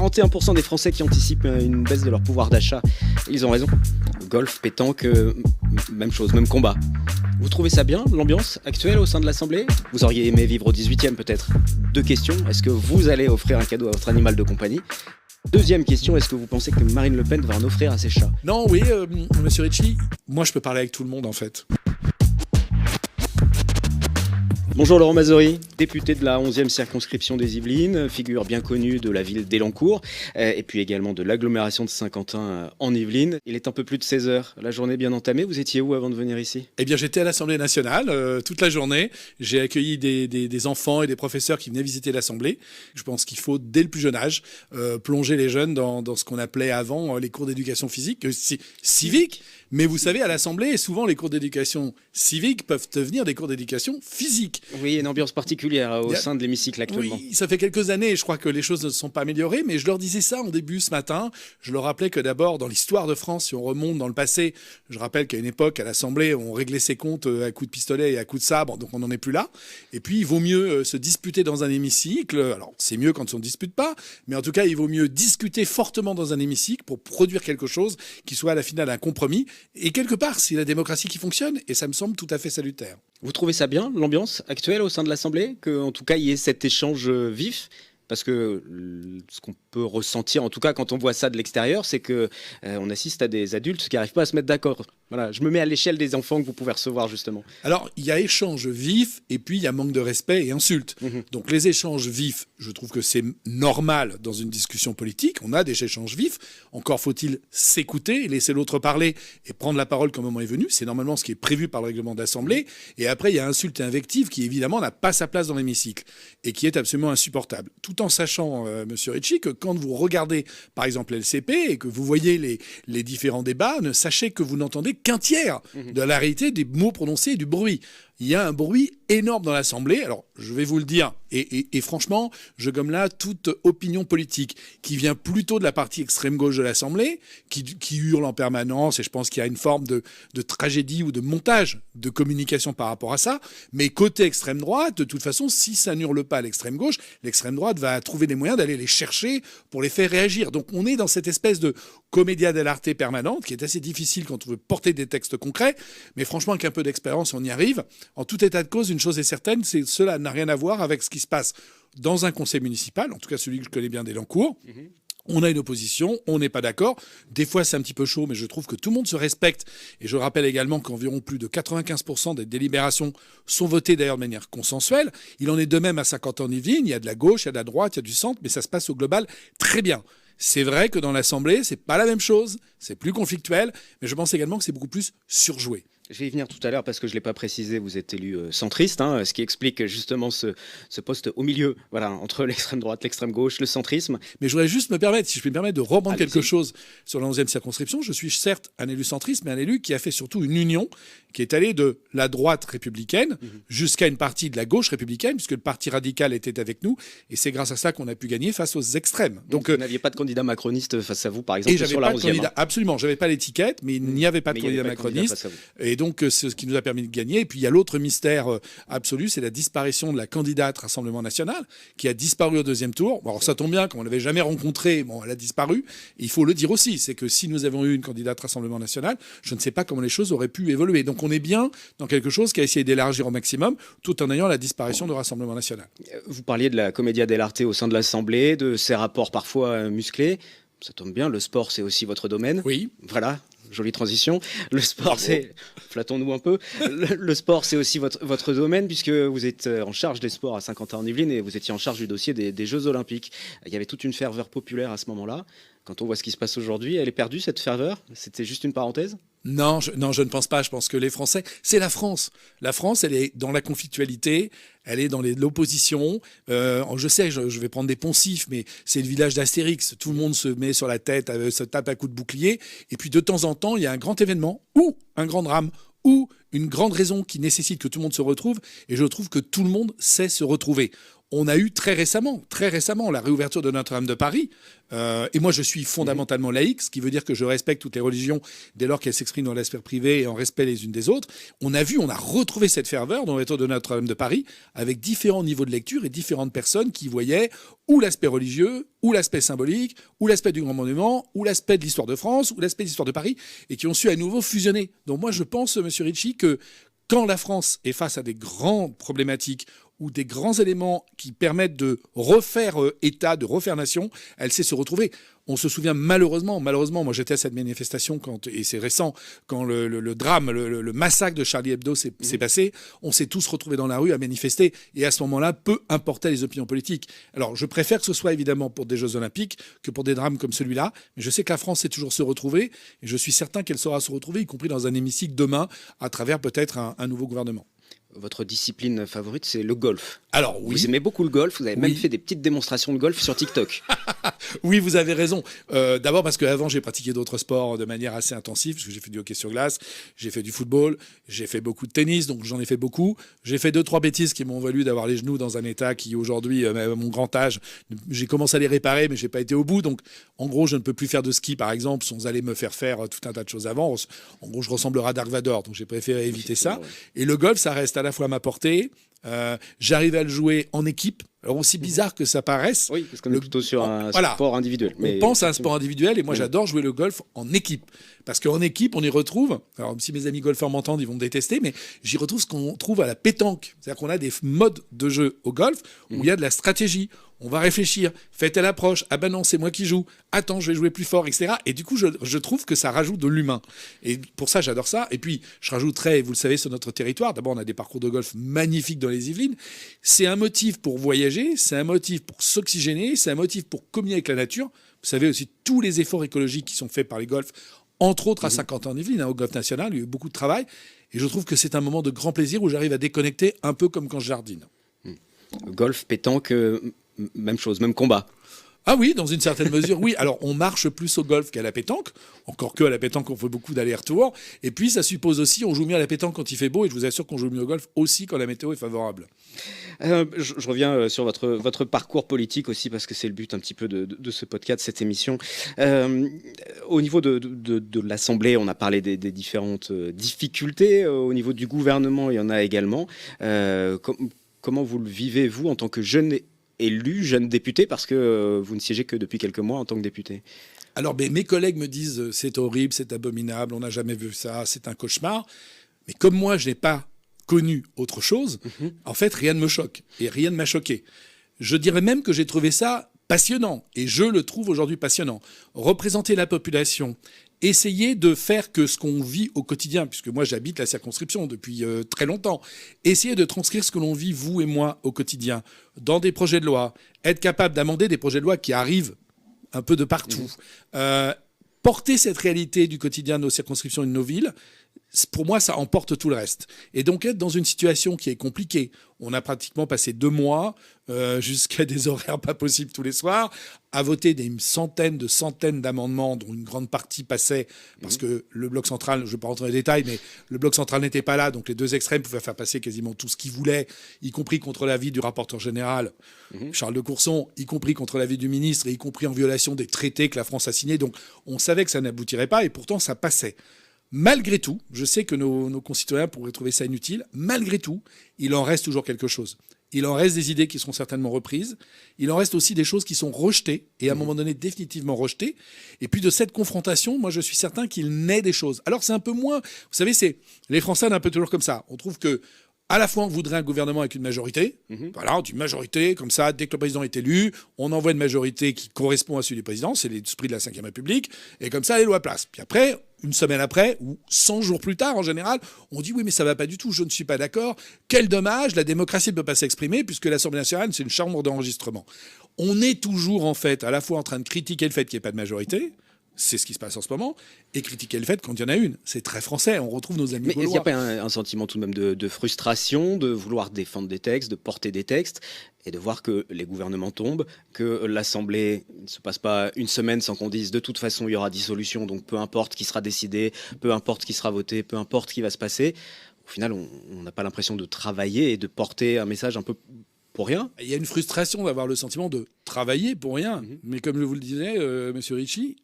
41% des Français qui anticipent une baisse de leur pouvoir d'achat. Ils ont raison. Golf, pétanque, même chose, même combat. Vous trouvez ça bien, l'ambiance actuelle au sein de l'Assemblée? Vous auriez aimé vivre au 18e peut-être? 2 questions. Est-ce que vous allez offrir un cadeau à votre animal de compagnie? Deuxième question, est-ce que vous pensez que Marine Le Pen va en offrir à ses chats? Non, oui, monsieur Ritchie, moi je peux parler avec tout le monde en fait. Bonjour Laurent Mazory, député de la 11e circonscription des Yvelines, figure bien connue de la ville d'Élancourt et puis également de l'agglomération de Saint-Quentin en Yvelines. Il est un peu plus de 16 heures, la journée bien entamée. Vous étiez où avant de venir ici? Eh bien, j'étais à l'Assemblée nationale toute la journée. J'ai accueilli des enfants et des professeurs qui venaient visiter l'Assemblée. Je pense qu'il faut, dès le plus jeune âge, plonger les jeunes dans ce qu'on appelait avant les cours d'éducation physique, civique. Mais vous savez, à l'Assemblée, souvent les cours d'éducation civique peuvent devenir des cours d'éducation physique. Oui, une ambiance particulière au sein de l'hémicycle actuellement. Oui, ça fait quelques années, je crois que les choses ne se sont pas améliorées, mais je leur disais ça en début ce matin. Je leur rappelais que d'abord, dans l'histoire de France, si on remonte dans le passé, je rappelle qu'à une époque, à l'Assemblée, on réglait ses comptes à coups de pistolet et à coups de sabre, donc on n'en est plus là. Et puis, il vaut mieux se disputer dans un hémicycle. Alors, c'est mieux quand on ne dispute pas, mais en tout cas, il vaut mieux discuter fortement dans un hémicycle pour produire quelque chose qui soit à la finale un compromis. Et quelque part, c'est la démocratie qui fonctionne, et ça me semble tout à fait salutaire. Vous trouvez ça bien, l'ambiance actuelle au sein de l'Assemblée? Qu'en tout cas, il y ait cet échange vif? Parce que ce qu'on peut ressentir, en tout cas quand on voit ça de l'extérieur, c'est que on assiste à des adultes qui n'arrivent pas à se mettre d'accord. Voilà, je me mets à l'échelle des enfants que vous pouvez recevoir justement. Alors, il y a échange vif et puis il y a manque de respect et insulte. Donc les échanges vifs, je trouve que c'est normal dans une discussion politique. On a des échanges vifs. Encore faut-il s'écouter, laisser l'autre parler et prendre la parole quand le moment est venu. C'est normalement ce qui est prévu par le règlement d'Assemblée. Et après, il y a insulte et invective qui évidemment n'a pas sa place dans l'hémicycle et qui est absolument insupportable. Tout en sachant, monsieur Ritchie, que quand vous regardez par exemple LCP et que vous voyez les différents débats, sachez que vous n'entendez qu'un tiers de la réalité des mots prononcés et du bruit. Il y a un bruit énorme dans l'Assemblée. Alors, je vais vous le dire, et franchement, je gomme là toute opinion politique qui vient plutôt de la partie extrême gauche de l'Assemblée, qui hurle en permanence, et je pense qu'il y a une forme de tragédie ou de montage de communication par rapport à ça. Mais côté extrême droite, de toute façon, si ça n'hurle pas à l'extrême gauche, l'extrême droite va trouver des moyens d'aller les chercher pour les faire réagir. Donc, on est dans cette espèce de commedia dell'arte permanente qui est assez difficile quand on veut porter des textes concrets. Mais franchement, avec un peu d'expérience, on y arrive. En tout état de cause, une chose est certaine, c'est que cela n'a rien à voir avec ce qui se passe dans un conseil municipal, en tout cas celui que je connais bien d'Élancourt. On a une opposition, on n'est pas d'accord. Des fois, c'est un petit peu chaud, mais je trouve que tout le monde se respecte. Et je rappelle également qu'environ plus de 95% des délibérations sont votées d'ailleurs de manière consensuelle. Il en est de même à Saint-Quentin-en-Yvelines. Il y a de la gauche, il y a de la droite, il y a du centre, mais ça se passe au global très bien. C'est vrai que dans l'Assemblée, c'est pas la même chose, c'est plus conflictuel, mais je pense également que c'est beaucoup plus surjoué. Je vais y venir tout à l'heure parce que je ne l'ai pas précisé, vous êtes élu centriste, ce qui explique justement ce poste au milieu, voilà, entre l'extrême droite, l'extrême gauche, le centrisme. Mais je voudrais juste me permettre, si je peux me permettre de reprendre quelque chose sur la 11e circonscription. Je suis certes un élu centriste, mais un élu qui a fait surtout une union qui est allée de la droite républicaine jusqu'à une partie de la gauche républicaine, puisque le parti radical était avec nous, et c'est grâce à ça qu'on a pu gagner face aux extrêmes. Donc vous n'aviez pas de candidat macroniste face à vous, par exemple, sur la 11e. Absolument, j'avais pas l'étiquette, mais il n'y avait pas de candidat macroniste. Et donc, c'est ce qui nous a permis de gagner. Et puis, il y a l'autre mystère absolu, c'est la disparition de la candidate Rassemblement National, qui a disparu au 2e tour. Bon, alors, ça tombe bien, comme on ne l'avait jamais rencontrée, bon, elle a disparu. Et il faut le dire aussi, c'est que si nous avions eu une candidate Rassemblement National, je ne sais pas comment les choses auraient pu évoluer. Donc, on est bien dans quelque chose qui a essayé d'élargir au maximum, tout en ayant la disparition de Rassemblement National. Vous parliez de la commedia dell'arte au sein de l'Assemblée, de ses rapports parfois musclés. Ça tombe bien, le sport, c'est aussi votre domaine. Oui. Voilà. Jolie transition. Le sport, c'est... Flattons-nous un peu. Le sport, c'est aussi votre domaine, puisque vous êtes en charge des sports à Saint-Quentin-en-Yvelines et vous étiez en charge du dossier des Jeux Olympiques. Il y avait toute une ferveur populaire à ce moment-là. Quand on voit ce qui se passe aujourd'hui, elle est perdue, cette ferveur? C'était juste une parenthèse? Non, je ne pense pas. Je pense que les Français, c'est la France. La France, elle est dans la conflictualité, elle est dans l'opposition. Je sais, je vais prendre des poncifs, mais c'est le village d'Astérix. Tout le monde se met sur la tête, se tape à coups de bouclier. Et puis de temps en temps, il y a un grand événement ou un grand drame ou une grande raison qui nécessite que tout le monde se retrouve. Et je trouve que tout le monde sait se retrouver. On a eu très récemment, la réouverture de Notre-Dame de Paris. Et moi, je suis fondamentalement laïque, ce qui veut dire que je respecte toutes les religions dès lors qu'elles s'expriment dans l'espace privé et en respect les unes des autres. On a retrouvé cette ferveur dans l'ouverture de Notre-Dame de Paris, avec différents niveaux de lecture et différentes personnes qui voyaient ou l'aspect religieux, ou l'aspect symbolique, ou l'aspect du Grand Monument, ou l'aspect de l'histoire de France, ou l'aspect de l'histoire de Paris, et qui ont su à nouveau fusionner. Donc moi, je pense, Monsieur Ricci, que quand la France est face à des grandes problématiques ou des grands éléments qui permettent de refaire État, de refaire nation, elle sait se retrouver. On se souvient malheureusement, moi j'étais à cette manifestation, et c'est récent, quand le drame, le massacre de Charlie Hebdo s'est passé, on s'est tous retrouvés dans la rue à manifester, et à ce moment-là, peu importaient les opinions politiques. Alors je préfère que ce soit évidemment pour des Jeux Olympiques que pour des drames comme celui-là, mais je sais que la France sait toujours se retrouver, et je suis certain qu'elle saura se retrouver, y compris dans un hémicycle demain, à travers peut-être un nouveau gouvernement. Votre discipline favorite, c'est le golf. Alors oui. Vous aimez beaucoup le golf, vous avez même fait des petites démonstrations de golf sur TikTok. Oui, vous avez raison. D'abord parce qu'avant, j'ai pratiqué d'autres sports de manière assez intensive, parce que j'ai fait du hockey sur glace, j'ai fait du football, j'ai fait beaucoup de tennis, donc j'en ai fait beaucoup. J'ai fait 2-3 bêtises qui m'ont valu d'avoir les genoux dans un état qui, aujourd'hui, à mon grand âge, j'ai commencé à les réparer, mais j'ai pas été au bout. Donc, en gros, je ne peux plus faire de ski, par exemple, sans aller me faire tout un tas de choses avant. En gros, je ressemblerai à Dark Vador, donc j'ai préféré éviter ça. Et le golf, ça reste à la fois à ma portée. J'arrive à le jouer en équipe. Alors aussi bizarre que ça paraisse. Oui, parce qu'on est plutôt sur un sport individuel. On pense à un sport individuel et moi j'adore jouer le golf en équipe. Parce qu'en équipe, on y retrouve, alors si mes amis golfeurs m'entendent, ils vont me détester, mais j'y retrouve ce qu'on trouve à la pétanque. C'est-à-dire qu'on a des modes de jeu au golf où il y a de la stratégie. On va réfléchir, fais telle approche, ah ben non, c'est moi qui joue, attends, je vais jouer plus fort, etc. Et du coup, je trouve que ça rajoute de l'humain. Et pour ça, j'adore ça. Et puis, je rajouterais, vous le savez, sur notre territoire, d'abord, on a des parcours de golf magnifiques dans les Yvelines. C'est un motif pour voyager, c'est un motif pour s'oxygéner, c'est un motif pour communier avec la nature. Vous savez aussi tous les efforts écologiques qui sont faits par les golfs, entre autres à 50 ans en Yvelines, au golf national, il y a eu beaucoup de travail. Et je trouve que c'est un moment de grand plaisir où j'arrive à déconnecter un peu comme quand je jardine. Golf, pétanque, même chose, même combat. Ah oui, dans une certaine mesure, oui. Alors, on marche plus au golf qu'à la pétanque. Encore que à la pétanque, on fait beaucoup d'allers-retours. Et puis, ça suppose aussi, on joue mieux à la pétanque quand il fait beau. Et je vous assure qu'on joue mieux au golf aussi quand la météo est favorable. Je reviens sur votre parcours politique aussi, parce que c'est le but un petit peu de ce podcast, cette émission. Au niveau de l'Assemblée, on a parlé des différentes difficultés. Au niveau du gouvernement, il y en a également. Comment vous le vivez, vous, en tant que jeune élu, jeune député, parce que vous ne siégez que depuis quelques mois en tant que député? Alors, mes collègues me disent c'est horrible, c'est abominable, on n'a jamais vu ça, c'est un cauchemar. Mais comme moi, je n'ai pas connu autre chose, en fait, rien ne me choque et rien ne m'a choqué. Je dirais même que j'ai trouvé ça passionnant et je le trouve aujourd'hui passionnant. Représenter la population, essayer de faire que ce qu'on vit au quotidien, puisque moi j'habite la circonscription depuis très longtemps, essayer de transcrire ce que l'on vit, vous et moi, au quotidien, dans des projets de loi, être capable d'amender des projets de loi qui arrivent un peu de partout, porter cette réalité du quotidien de nos circonscriptions et de nos villes, pour moi, ça emporte tout le reste. Et donc, être dans une situation qui est compliquée, on a pratiquement passé 2 mois, jusqu'à des horaires pas possibles tous les soirs, à voter des centaines d'amendements, dont une grande partie passait, parce que le bloc central, je ne vais pas rentrer dans les détails, mais le bloc central n'était pas là, donc les deux extrêmes pouvaient faire passer quasiment tout ce qu'ils voulaient, y compris contre l'avis du rapporteur général, Charles de Courson, y compris contre l'avis du ministre, et y compris en violation des traités que la France a signés. Donc, on savait que ça n'aboutirait pas, et pourtant, ça passait. Malgré tout, je sais que nos concitoyens pourraient trouver ça inutile, malgré tout, il en reste toujours quelque chose. Il en reste des idées qui seront certainement reprises. Il en reste aussi des choses qui sont rejetées, et à un moment donné définitivement rejetées. Et puis de cette confrontation, moi je suis certain qu'il naît des choses. Alors c'est un peu moins... Vous savez, les Français sont un peu toujours comme ça. On trouve que à la fois, on voudrait un gouvernement avec une majorité. Voilà, on dit majorité, comme ça, dès que le président est élu, on envoie une majorité qui correspond à celui du président. C'est l'esprit de la Ve République. Et comme ça, les lois passent. Puis après, une semaine après, ou 100 jours plus tard, en général, on dit oui, mais ça va pas du tout, je ne suis pas d'accord. Quel dommage, la démocratie ne peut pas s'exprimer puisque l'Assemblée nationale, c'est une chambre d'enregistrement. On est toujours, en fait, à la fois en train de critiquer le fait qu'il n'y ait pas de majorité. C'est ce qui se passe en ce moment, et critiquer le fait quand il y en a une. C'est très français, on retrouve nos amis gaulois. Mais il n'y a pas un sentiment tout de même de frustration, de vouloir défendre des textes, de porter des textes, et de voir que les gouvernements tombent, que l'Assemblée ne se passe pas une semaine sans qu'on dise de toute façon il y aura dissolution, donc peu importe qui sera décidé, peu importe qui sera voté, peu importe qui va se passer. Au final, on n'a pas l'impression de travailler et de porter un message un peu pour rien. Il y a une frustration d'avoir le sentiment de travailler pour rien. Mais comme je vous le disais, Monsieur Ricci,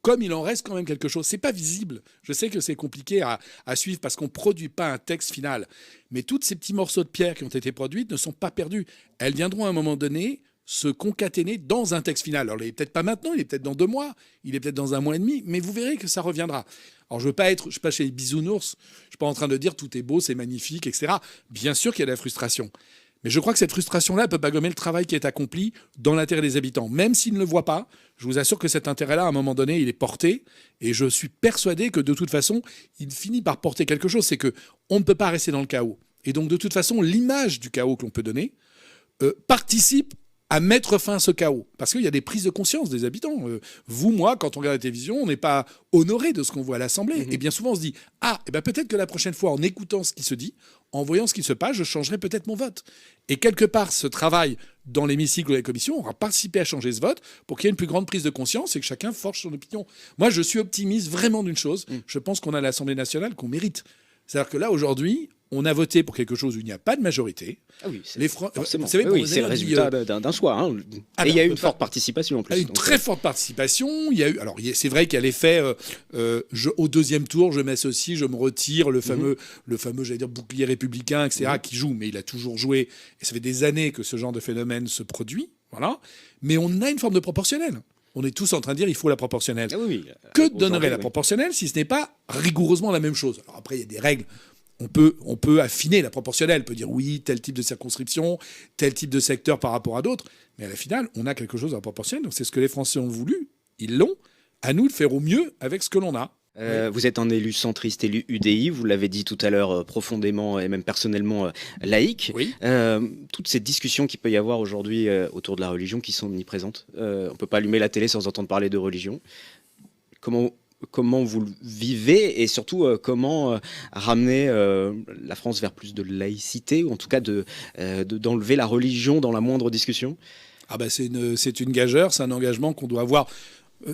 comme il en reste quand même quelque chose, c'est pas visible. Je sais que c'est compliqué à suivre parce qu'on ne produit pas un texte final. Mais tous ces petits morceaux de pierre qui ont été produits ne sont pas perdus. Elles viendront à un moment donné se concaténer dans un texte final. Alors, il n'est peut-être pas maintenant, il est peut-être dans 2 mois, il est peut-être dans 1 mois et demi, mais vous verrez que ça reviendra. Alors, je ne suis pas chez les bisounours, je ne suis pas en train de dire tout est beau, c'est magnifique, etc. Bien sûr qu'il y a de la frustration. Mais je crois que cette frustration-là ne peut pas gommer le travail qui est accompli dans l'intérêt des habitants. Même s'ils ne le voient pas, je vous assure que cet intérêt-là, à un moment donné, il est porté. Et je suis persuadé que de toute façon, il finit par porter quelque chose. C'est qu'on ne peut pas rester dans le chaos. Et donc, de toute façon, l'image du chaos que l'on peut donner participe à mettre fin à ce chaos. Parce qu'il y a des prises de conscience des habitants. Vous, moi, quand on regarde la télévision, on n'est pas honoré de ce qu'on voit à l'Assemblée. Et bien souvent, on se dit « Ah, eh ben peut-être que la prochaine fois, en écoutant ce qui se dit, en voyant ce qui se passe, je changerai peut-être mon vote. » Et quelque part, ce travail dans l'hémicycle ou la commission aura participé à changer ce vote pour qu'il y ait une plus grande prise de conscience et que chacun forge son opinion. Moi, je suis optimiste vraiment d'une chose. Je pense qu'on a l'Assemblée nationale qu'on mérite. C'est-à-dire que là, aujourd'hui, on a voté pour quelque chose où il n'y a pas de majorité. Ah oui, forcément. Vous savez, c'est le résultat d'un choix. Hein. Et il y a eu une forte participation en plus. Il y a eu une très forte participation. Il y a eu, alors, c'est vrai qu'il y a l'effet au 2e tour, je m'associe, je me retire, le fameux, j'allais dire, bouclier républicain, etc., qui joue, mais il a toujours joué. Et ça fait des années que ce genre de phénomène se produit. Voilà. Mais on a une forme de proportionnel. On est tous en train de dire il faut la proportionnelle. Ah oui, que donnerait la proportionnelle si ce n'est pas rigoureusement la même chose? Alors après, il y a des règles. On peut affiner la proportionnelle. On peut dire oui, tel type de circonscription, tel type de secteur par rapport à d'autres. Mais à la finale, on a quelque chose à proportionnel. Donc c'est ce que les Français ont voulu. Ils l'ont. À nous de faire au mieux avec ce que l'on a. Vous êtes un élu centriste, élu UDI, vous l'avez dit tout à l'heure, profondément et même personnellement laïque. Oui. Toutes ces discussions qu'il peut y avoir aujourd'hui autour de la religion qui sont omniprésentes. On ne peut pas allumer la télé sans entendre parler de religion. Comment vous le vivez et surtout comment ramener la France vers plus de laïcité ou en tout cas d'enlever la religion dans la moindre discussion? Ah ben c'est une gageure, c'est un engagement qu'on doit avoir.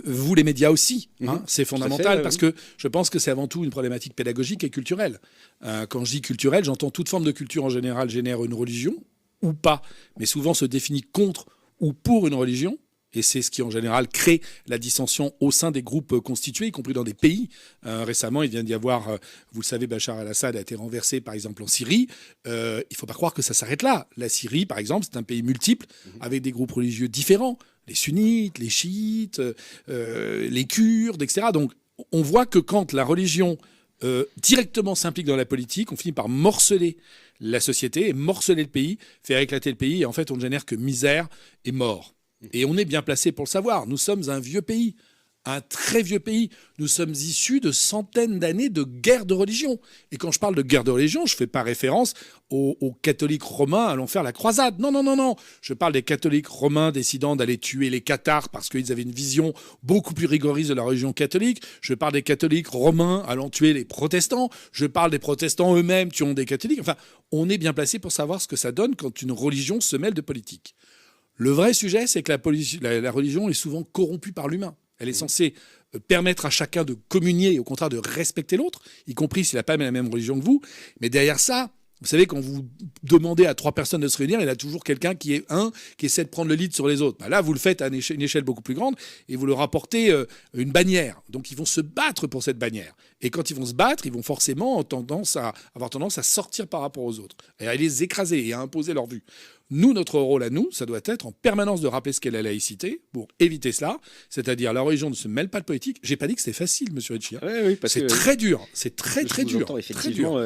Vous, les médias aussi, c'est fondamental parce que je pense que c'est avant tout une problématique pédagogique et culturelle. Quand je dis culturelle, j'entends toute forme de culture en général génère une religion ou pas, mais souvent se définit contre ou pour une religion. Et c'est ce qui, en général, crée la dissension au sein des groupes constitués, y compris dans des pays. Récemment, il vient d'y avoir, vous le savez, Bachar el-Assad a été renversé, par exemple, en Syrie. Il ne faut pas croire que ça s'arrête là. La Syrie, par exemple, c'est un pays multiple, avec des groupes religieux différents. Les sunnites, les chiites, les Kurdes, etc. Donc, on voit que quand la religion directement s'implique dans la politique, on finit par morceler la société et morceler le pays, faire éclater le pays. Et en fait, on ne génère que misère et mort. Et on est bien placé pour le savoir. Nous sommes un vieux pays, un très vieux pays. Nous sommes issus de centaines d'années de guerre de religion. Et quand je parle de guerre de religion, je ne fais pas référence aux catholiques romains allant faire la croisade. Non, non, non, non. Je parle des catholiques romains décidant d'aller tuer les cathares parce qu'ils avaient une vision beaucoup plus rigoriste de la religion catholique. Je parle des catholiques romains allant tuer les protestants. Je parle des protestants eux-mêmes tuant des catholiques. Enfin, on est bien placé pour savoir ce que ça donne quand une religion se mêle de politique. Le vrai sujet, c'est que la religion est souvent corrompue par l'humain. Elle est censée permettre à chacun de communier et au contraire de respecter l'autre, y compris s'il n'a pas la même religion que vous. Mais derrière ça, vous savez, quand vous demandez à 3 personnes de se réunir, il y a toujours quelqu'un qui essaie de prendre le lead sur les autres. Là, vous le faites à une échelle beaucoup plus grande et vous leur apportez une bannière. Donc, ils vont se battre pour cette bannière. Et quand ils vont se battre, ils vont forcément avoir tendance à sortir par rapport aux autres, et à les écraser et à imposer leur vue. Nous, notre rôle à nous, ça doit être en permanence de rappeler ce qu'est la laïcité pour éviter cela, c'est-à-dire la religion ne se mêle pas de politique. J'ai pas dit que c'était facile, monsieur Ricci. Oui, c'est très dur, c'est très dur. Très dur.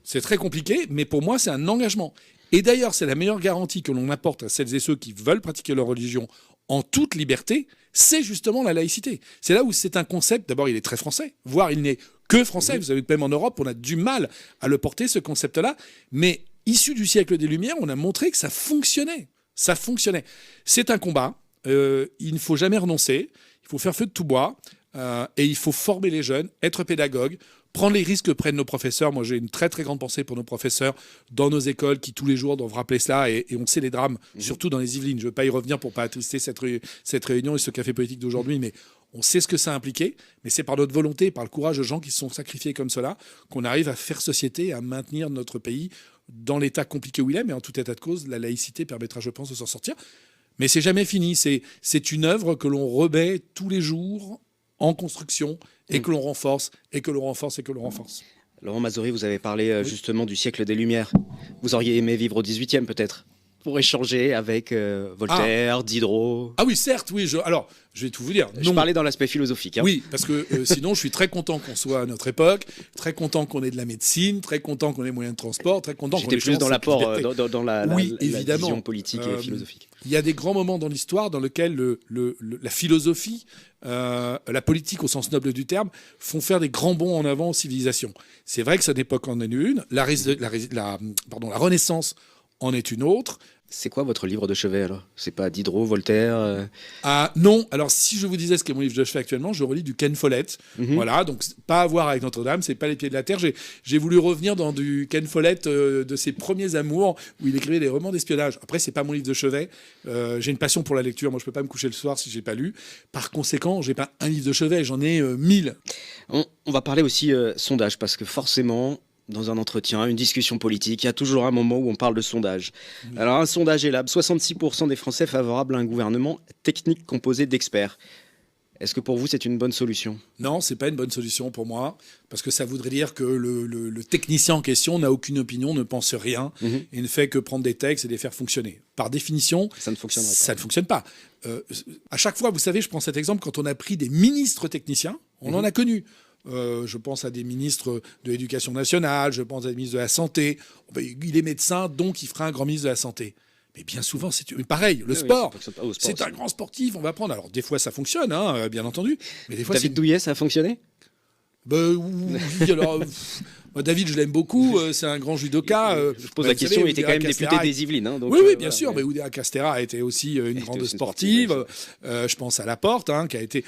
C'est très compliqué, mais pour moi, c'est un engagement. Et d'ailleurs, c'est la meilleure garantie que l'on apporte à celles et ceux qui veulent pratiquer leur religion en toute liberté, c'est justement la laïcité. C'est là où c'est un concept, d'abord il est très français, voire il n'est que français. Vous savez que même en Europe, on a du mal à le porter, ce concept-là, mais issu du siècle des Lumières, on a montré que ça fonctionnait. Ça fonctionnait. C'est un combat. Il ne faut jamais renoncer. Il faut faire feu de tout bois. Et il faut former les jeunes, être pédagogue, prendre les risques que prennent nos professeurs. Moi, j'ai une très, très grande pensée pour nos professeurs dans nos écoles qui, tous les jours, doivent rappeler cela. Et on sait les drames, surtout dans les Yvelines. Je ne veux pas y revenir pour ne pas attrister cette réunion et ce café politique d'aujourd'hui. Mais On sait ce que ça a impliqué, mais c'est par notre volonté, par le courage de gens qui se sont sacrifiés comme cela, qu'on arrive à faire société, à maintenir notre pays dans l'état compliqué où il est. Mais en tout état de cause, la laïcité permettra, je pense, de s'en sortir. Mais c'est jamais fini. C'est une œuvre que l'on remet tous les jours en construction et que l'on renforce, et que l'on renforce, et que l'on renforce. Laurent Mazory, vous avez parlé justement du siècle des Lumières. Vous auriez aimé vivre au XVIIIe peut-être, pour échanger avec Voltaire, Diderot. Ah oui, certes, oui. Alors, je vais tout vous dire. Je parlais dans l'aspect philosophique. Hein. Oui, parce que sinon, je suis très content qu'on soit à notre époque, très content qu'on ait de la médecine, très content qu'on ait moyens de transport, très content qu'on ait J'étais plus dans l'apport, dans la vision politique et philosophique. Il y a des grands moments dans l'histoire dans lesquels la philosophie, la politique au sens noble du terme, font faire des grands bonds en avant aux civilisations. C'est vrai que cette époque en est une, la Renaissance en est une autre. C'est quoi votre livre de chevet alors ? C'est pas Diderot, Voltaire Ah non, alors si je vous disais ce qu'est mon livre de chevet actuellement, je relis du Ken Follett. Voilà, donc pas à voir avec Notre-Dame, c'est pas Les Pieds de la Terre. J'ai voulu revenir dans du Ken Follett de ses premiers amours où il écrivait des romans d'espionnage. Après, c'est pas mon livre de chevet. J'ai une passion pour la lecture. Moi, je peux pas me coucher le soir si j'ai pas lu. Par conséquent, j'ai pas un livre de chevet, j'en ai 1000. On va parler aussi sondage parce que forcément. Dans un entretien, une discussion politique, il y a toujours un moment où on parle de sondage. Oui. Alors un sondage est là, 66% des Français favorables à un gouvernement technique composé d'experts. Est-ce que pour vous c'est une bonne solution ? Non, c'est pas une bonne solution pour moi, parce que ça voudrait dire que le technicien en question n'a aucune opinion, ne pense rien, et ne fait que prendre des textes et les faire fonctionner. Par définition, ça ne fonctionnerait pas. Ça ne fonctionne pas. À chaque fois, vous savez, je prends cet exemple, quand on a pris des ministres techniciens, on en a connu. Je pense à des ministres de l'Éducation nationale, je pense à des ministres de la Santé. Il est médecin, donc il fera un grand ministre de la Santé. Mais bien souvent, c'est pareil. Le sport, c'est un grand sportif, on va prendre. Alors, des fois, ça fonctionne, hein, bien entendu. Mais des fois, David Douillet, ça a fonctionné ? Oui, alors... David, je l'aime beaucoup, c'est un grand judoka. Je pose la question, il était quand même député des Yvelines. Hein, donc, oui, bien sûr, mais Oudéa Castéra a été aussi une grande sportive. Je pense à Laporte, qui a été...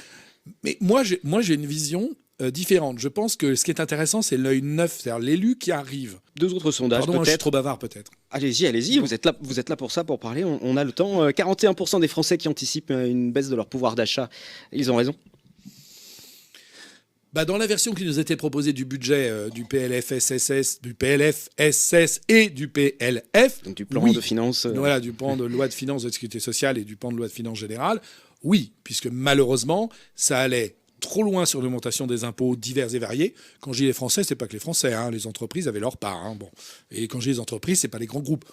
Mais moi, j'ai une vision différente. Je pense que ce qui est intéressant, c'est l'œil neuf, c'est-à-dire l'élu qui arrive. Deux autres sondages, Pardon, peut-être. Je suis trop bavard, peut-être. Allez-y, vous êtes là pour ça, pour parler, on a le temps. 41% des Français qui anticipent une baisse de leur pouvoir d'achat, ils ont raison. Dans la version qui nous était proposée du budget du PLFSS, du PLFSS et du PLF... Donc du plan de finances... Voilà, du plan de loi de finances de la sécurité sociale et du plan de loi de finances générale. Oui, puisque malheureusement, ça allait trop loin sur l'augmentation des impôts divers et variés. Quand je dis les Français, c'est pas que les Français, les entreprises avaient leur part. Bon. Et quand je dis les entreprises, c'est pas les grands groupes.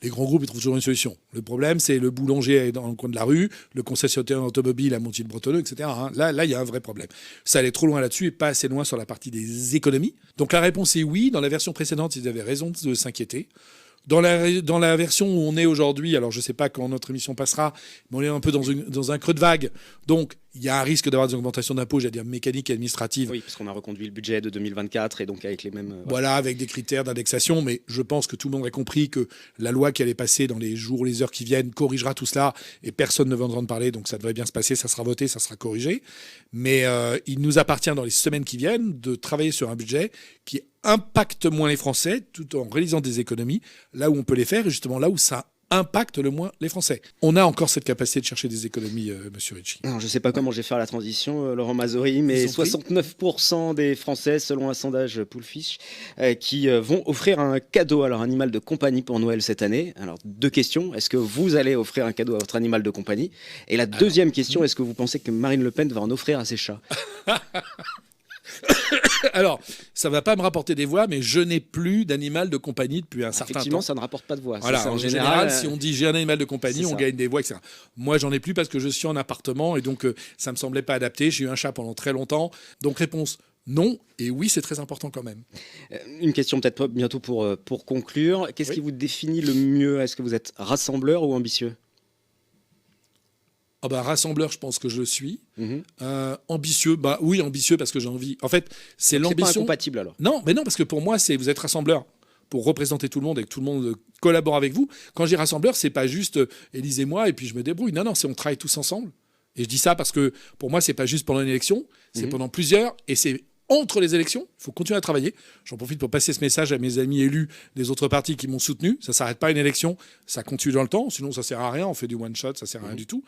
Les grands groupes, ils trouvent toujours une solution. Le problème, c'est le boulanger dans le coin de la rue, le concessionnaire automobile à Montiel-Bretonneux, etc. Là, il y a un vrai problème. Ça allait trop loin là-dessus et pas assez loin sur la partie des économies. Donc la réponse est oui. Dans la version précédente, ils avaient raison de s'inquiéter. Dans la version où on est aujourd'hui, alors je ne sais pas quand notre émission passera, mais on est un peu dans un creux de vague. Donc, il y a un risque d'avoir des augmentations d'impôts, j'allais dire mécaniques et administratives. Oui, parce qu'on a reconduit le budget de 2024 et donc avec les mêmes... Voilà, avec des critères d'indexation. Mais je pense que tout le monde a compris que la loi qui allait passer dans les jours, les heures qui viennent corrigera tout cela et personne ne va entendre parler. Donc, ça devrait bien se passer, ça sera voté, ça sera corrigé. Mais il nous appartient dans les semaines qui viennent de travailler sur un budget qui impacte moins les Français tout en réalisant des économies là où on peut les faire et justement là où ça impacte le moins les Français. On a encore cette capacité de chercher des économies, Monsieur Ritchie. Alors, je ne sais pas comment je vais faire la transition, Laurent Mazory, mais 69% des Français, selon un sondage Poolfish, qui vont offrir un cadeau à leur animal de compagnie pour Noël cette année. Alors, deux questions. Est-ce que vous allez offrir un cadeau à votre animal de compagnie ? Et la deuxième question, est-ce que vous pensez que Marine Le Pen va en offrir à ses chats ? Alors, ça ne va pas me rapporter des voix, mais je n'ai plus d'animal de compagnie depuis un certain temps. Effectivement, ça ne rapporte pas de voix. Voilà, ça, en général, si on dit j'ai un animal de compagnie, on gagne des voix, etc. Moi, j'en ai plus parce que je suis en appartement et donc ça ne me semblait pas adapté. J'ai eu un chat pendant très longtemps. Donc, réponse non. Et oui, c'est très important quand même. Une question peut-être bientôt pour conclure. Qu'est-ce qui vous définit le mieux ? Est-ce que vous êtes rassembleur ou ambitieux ? Rassembleur, je pense que je le suis. Ambitieux, oui, ambitieux parce que j'ai envie. En fait, c'est donc l'ambition. C'est pas incompatible alors. Non, mais non, parce que pour moi, vous êtes rassembleur pour représenter tout le monde et que tout le monde collabore avec vous. Quand je dis rassembleur, c'est pas juste élisez-moi et puis je me débrouille. Non, c'est on travaille tous ensemble. Et je dis ça parce que pour moi, c'est pas juste pendant une élection, c'est pendant plusieurs et c'est entre les élections, il faut continuer à travailler. J'en profite pour passer ce message à mes amis élus des autres partis qui m'ont soutenu. Ça ne s'arrête pas une élection, ça continue dans le temps, sinon ça ne sert à rien. On fait du one-shot, ça ne sert à rien du tout.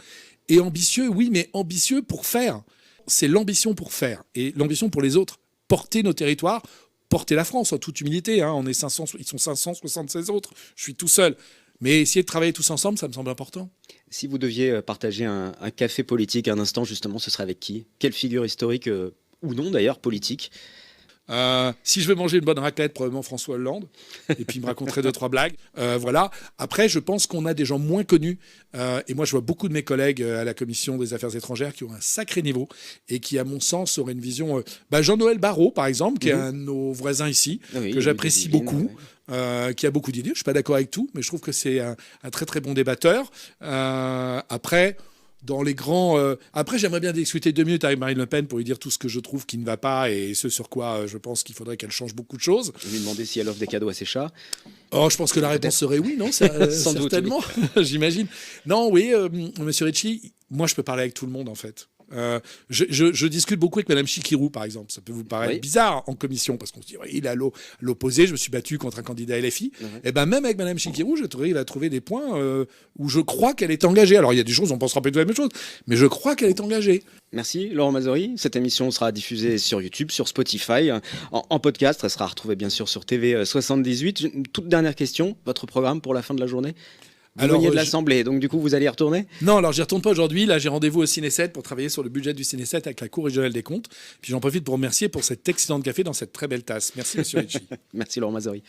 Et ambitieux, oui, mais ambitieux pour faire. c'est l'ambition pour faire et l'ambition pour les autres. Porter nos territoires, porter la France en toute humilité. Hein. Ils sont 576 autres. Je suis tout seul. Mais essayer de travailler tous ensemble, ça me semble important. Si vous deviez partager un café politique un instant, justement, ce serait avec qui? Quelle figure historique, ou non d'ailleurs, politique? Si je veux manger une bonne raclette, probablement François Hollande. Et puis il me raconterait 2-3 blagues. Voilà. Après, je pense qu'on a des gens moins connus. Et moi, je vois beaucoup de mes collègues à la Commission des Affaires étrangères qui ont un sacré niveau et qui, à mon sens, auraient une vision... Jean-Noël Barrot, par exemple, qui est un de nos voisins ici, que j'apprécie beaucoup. Qui a beaucoup d'idées. Je ne suis pas d'accord avec tout, mais je trouve que c'est un très très bon débatteur. Après, dans les grands... Après, j'aimerais bien discuter 2 minutes avec Marine Le Pen pour lui dire tout ce que je trouve qui ne va pas et ce sur quoi je pense qu'il faudrait qu'elle change beaucoup de choses. Je vais lui demander si elle offre des cadeaux à ses chats. Oh, je pense que la réponse serait oui, non? Sans certainement, doute, oui. J'imagine. Non, oui, Monsieur Ricci, moi je peux parler avec tout le monde en fait. Je discute beaucoup avec Madame Chikirou, par exemple. Ça peut vous paraître bizarre en commission, parce qu'on se dit, il est à l'opposé, je me suis battu contre un candidat LFI. Et ben même avec Madame Chikirou, il va trouver des points où je crois qu'elle est engagée. Alors il y a des choses, on pensera pas de la même chose, mais je crois qu'elle est engagée. Merci Laurent Mazori. Cette émission sera diffusée sur YouTube, sur Spotify, en podcast. Elle sera retrouvée bien sûr sur TV 78. Une toute dernière question, votre programme pour la fin de la journée? Vous veniez de l'Assemblée, donc du coup vous allez y retourner? Non, alors j'y retourne pas aujourd'hui. Là, j'ai rendez-vous au Ciné 7 pour travailler sur le budget du Ciné 7 avec la Cour régionale des comptes. Puis j'en profite pour remercier pour cet excellent café dans cette très belle tasse. Merci, Monsieur Ricci. Merci Laurent Mazori.